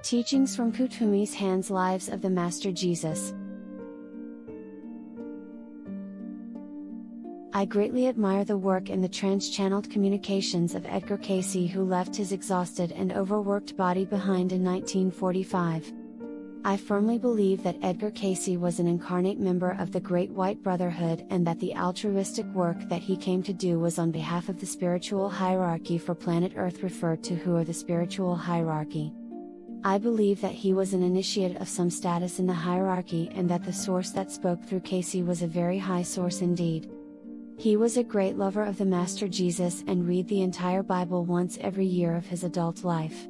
Teachings from Kutumi's Hands. Lives of the Master Jesus. I greatly admire the work and the trans-channeled communications of Edgar Cayce, who left his exhausted and overworked body behind in 1945. I firmly believe that Edgar Cayce was an incarnate member of the Great White Brotherhood, and that the altruistic work that he came to do was on behalf of the spiritual hierarchy for planet Earth, referred to who are the spiritual hierarchy. I believe that he was an initiate of some status in the hierarchy, and that the source that spoke through Cayce was a very high source indeed. He was a great lover of the Master Jesus and read the entire Bible once every year of his adult life.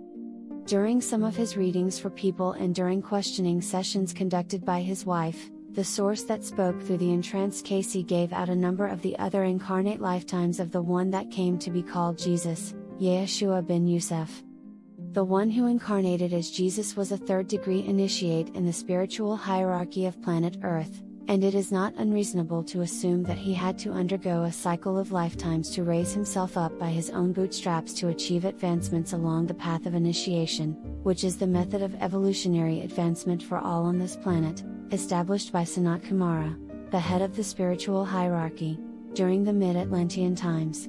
During some of his readings for people and during questioning sessions conducted by his wife, the source that spoke through the entranced Cayce gave out a number of the other incarnate lifetimes of the one that came to be called Jesus, Yeshua ben Yusuf. The one who incarnated as Jesus was a third-degree initiate in the spiritual hierarchy of planet Earth, and it is not unreasonable to assume that he had to undergo a cycle of lifetimes to raise himself up by his own bootstraps to achieve advancements along the path of initiation, which is the method of evolutionary advancement for all on this planet, established by Sanat Kumara, the head of the spiritual hierarchy, during the mid-Atlantean times.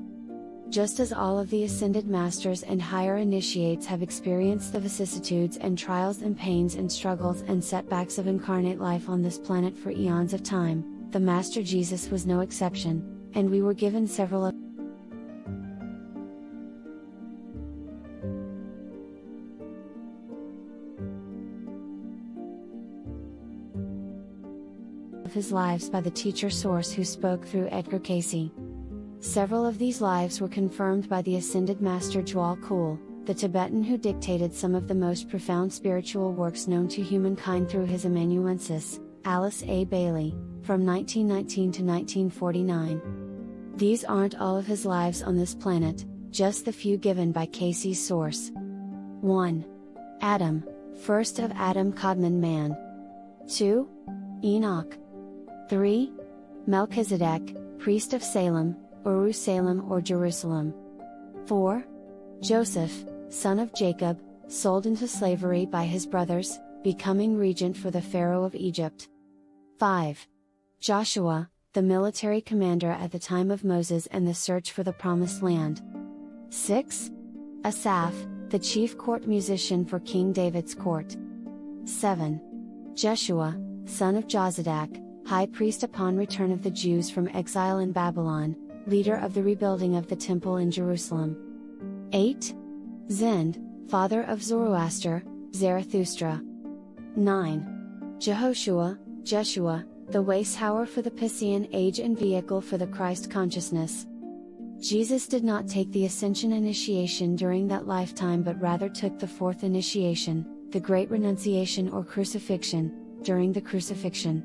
Just as all of the ascended masters and higher initiates have experienced the vicissitudes and trials and pains and struggles and setbacks of incarnate life on this planet for eons of time, the Master Jesus was no exception, and we were given several of his lives by the teacher source who spoke through Edgar Cayce. Several of these lives were confirmed by the ascended Master Djwhal Khul, the Tibetan who dictated some of the most profound spiritual works known to humankind through his amanuensis, Alice A. Bailey, from 1919 to 1949. These aren't all of his lives on this planet, just the few given by Cayce's source. 1. Adam, first of Adam Kadmon man. 2. Enoch. 3. Melchizedek, priest of Salem, Uru Salem or Jerusalem. 4. Joseph, son of Jacob, sold into slavery by his brothers, becoming regent for the Pharaoh of Egypt. 5. Joshua, the military commander at the time of Moses and the search for the Promised Land. 6. Asaph, the chief court musician for King David's court. 7. Jeshua, son of Jozadak, high priest upon return of the Jews from exile in Babylon, leader of the rebuilding of the temple in Jerusalem. 8. Zend, father of Zoroaster, Zarathustra. 9. Jehoshua, Jeshua, the waysower for the Piscean age and vehicle for the Christ consciousness. Jesus did not take the ascension initiation during that lifetime, but rather took the fourth initiation, the Great Renunciation or Crucifixion, during the crucifixion.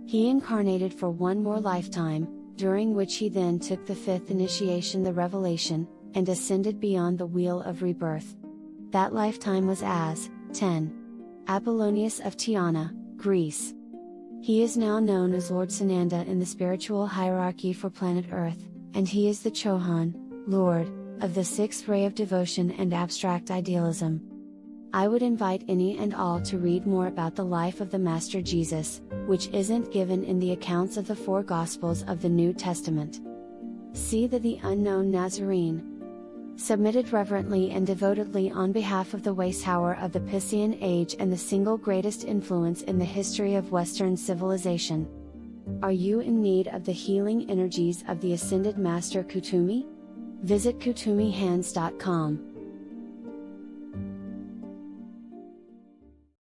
He incarnated for one more lifetime, during which he then took the fifth initiation, the Revelation, and ascended beyond the wheel of rebirth. That lifetime was as 10. Apollonius of Tyana, Greece. He is now known as Lord Sananda in the spiritual hierarchy for planet Earth, and he is the Chohan, Lord, of the sixth ray of devotion and abstract idealism. I would invite any and all to read more about the life of the Master Jesus, which isn't given in the accounts of the four Gospels of the New Testament. See The Unknown Nazarene. Submitted reverently and devotedly on behalf of the waysower of the Piscean age and the single greatest influence in the history of Western civilization. Are you in need of the healing energies of the Ascended Master Kutumi? Visit kutumihands.com.